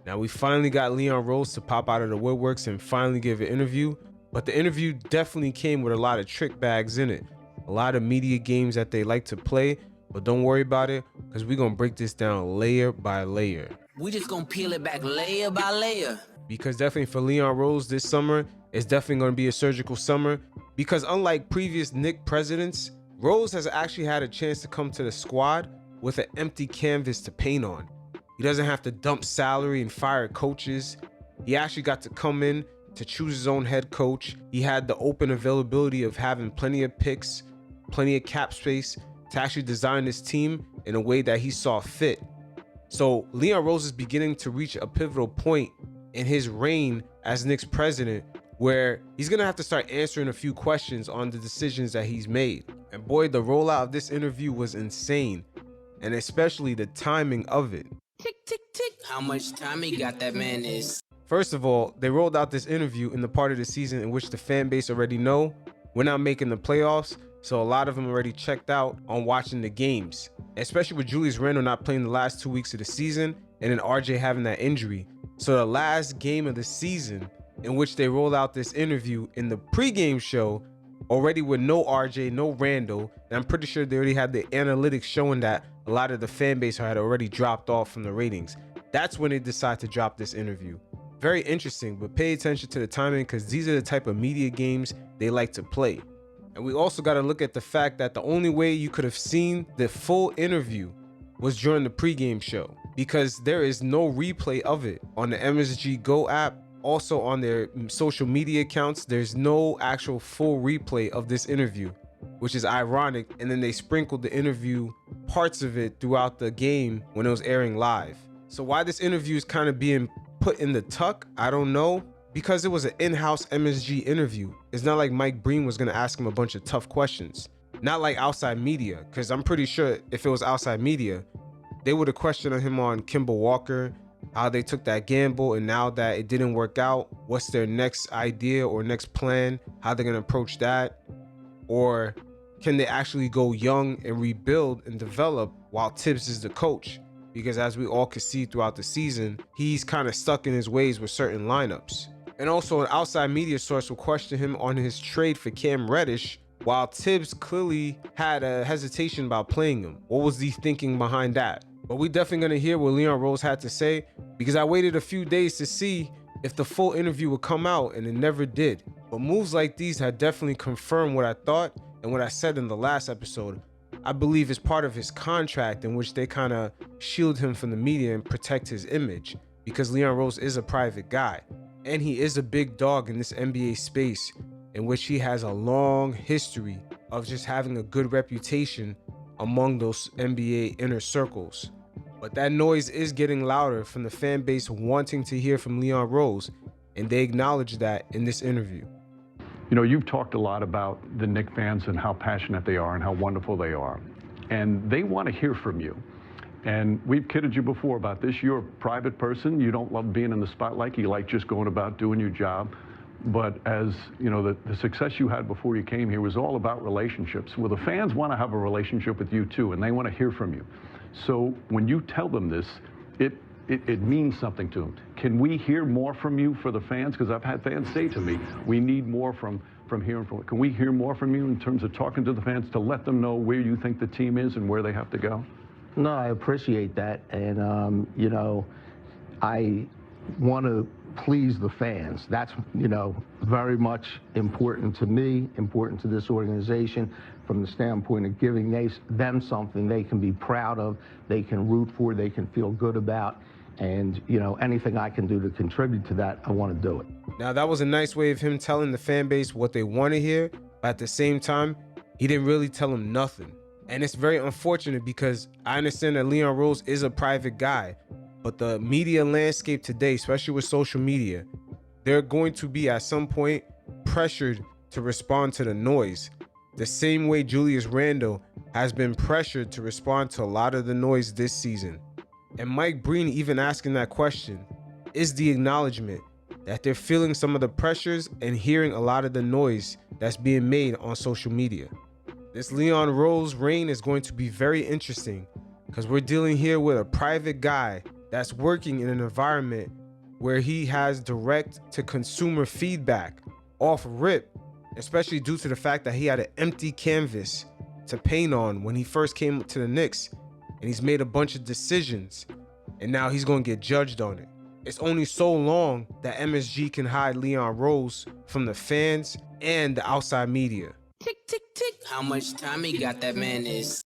Now, we finally got Leon Rose to pop out of the woodworks and finally give an interview, but the interview definitely came with a lot of trick bags in it. A lot of media games that they like to play, but don't worry about it, because we're going to break this down layer by layer. We just going to peel it back layer by layer. Because definitely for Leon Rose this summer, it's definitely going to be a surgical summer, because unlike previous Knicks presidents, Rose has actually had a chance to come to the squad with an empty canvas to paint on. He doesn't have to dump salary and fire coaches. He actually got to come in to choose his own head coach. He had the open availability of having plenty of picks, plenty of cap space to actually design this team in a way that he saw fit. So Leon Rose is beginning to reach a pivotal point in his reign as Knicks president, where he's gonna have to start answering a few questions on the decisions that he's made. And boy, the rollout of this interview was insane, and especially the timing of it. Tick, tick, tick. How much time he got, that man is. First of all, they rolled out this interview in the part of the season in which the fan base already know we're not making the playoffs, so a lot of them already checked out on watching the games, especially with Julius Randle not playing the last 2 weeks of the season and then RJ having that injury. So the last game of the season in which they rolled out this interview in the pregame show, already with no RJ, no Randle, and I'm pretty sure they already had the analytics showing that a lot of the fan base had already dropped off from the ratings. That's when they decide to drop this interview. Very interesting, but pay attention to the timing, because these are the type of media games they like to play. And we also got to look at the fact that the only way you could have seen the full interview was during the pregame show, because there is no replay of it on the MSG Go app. Also on their social media accounts, there's no actual full replay of this interview, which is ironic. And then they sprinkled the interview, parts of it, throughout the game when it was airing live. So why this interview is kind of being put in the tuck, I don't know, because it was an in-house MSG interview. It's not like Mike Breen was going to ask him a bunch of tough questions. Not like outside media, because I'm pretty sure if it was outside media, they would have questioned him on Kemba Walker, how they took that gamble, and now that it didn't work out, what's their next idea or next plan, how they're going to approach that, or can they actually go young and rebuild and develop while Tibbs is the coach? Because as we all could see throughout the season, he's kind of stuck in his ways with certain lineups. And also an outside media source will question him on his trade for Cam Reddish, while Tibbs clearly had a hesitation about playing him. What was the thinking behind that? But we definitely gonna hear what Leon Rose had to say, because I waited a few days to see if the full interview would come out, and it never did. But moves like these had definitely confirmed what I thought and what I said in the last episode. I believe it's part of his contract in which they kind of shield him from the media and protect his image, because Leon Rose is a private guy, and he is a big dog in this NBA space, in which he has a long history of just having a good reputation among those NBA inner circles. But that noise is getting louder from the fan base wanting to hear from Leon Rose, and they acknowledge that in this interview. You know, you've talked a lot about the Knicks fans and how passionate they are and how wonderful they are. And they want to hear from you. And we've kidded you before about this. You're a private person. You don't love being in the spotlight. You like just going about doing your job. But as you know, the success you had before you came here was all about relationships. Well, the fans want to have a relationship with you too, and they want to hear from you. So when you tell them this, it means something to them. Can we hear more from you for the fans? Because I've had fans say to me, we need more from hearing from. Can we hear more from you in terms of talking to the fans to let them know where you think the team is and where they have to go? No, I appreciate that. And, you know, I want to please the fans. That's, you know, very much important to me, important to this organization, from the standpoint of giving them something they can be proud of, they can root for, they can feel good about. And, you know, anything I can do to contribute to that, I want to do it. Now, that was a nice way of him telling the fan base what they want to hear, but at the same time, he didn't really tell them nothing. And it's very unfortunate, because I understand that Leon Rose is a private guy, but the media landscape today, especially with social media, they're going to be at some point pressured to respond to the noise. The same way Julius Randle has been pressured to respond to a lot of the noise this season. And Mike Breen even asking that question is the acknowledgement that they're feeling some of the pressures and hearing a lot of the noise that's being made on social media. This Leon Rose reign is going to be very interesting, because we're dealing here with a private guy that's working in an environment where he has direct to consumer feedback off rip, especially due to the fact that he had an empty canvas to paint on when he first came to the Knicks, and he's made a bunch of decisions, and now he's going to get judged on it. It's only so long that MSG can hide Leon Rose from the fans and the outside media. Tick, tick, tick. How much time he got, that man is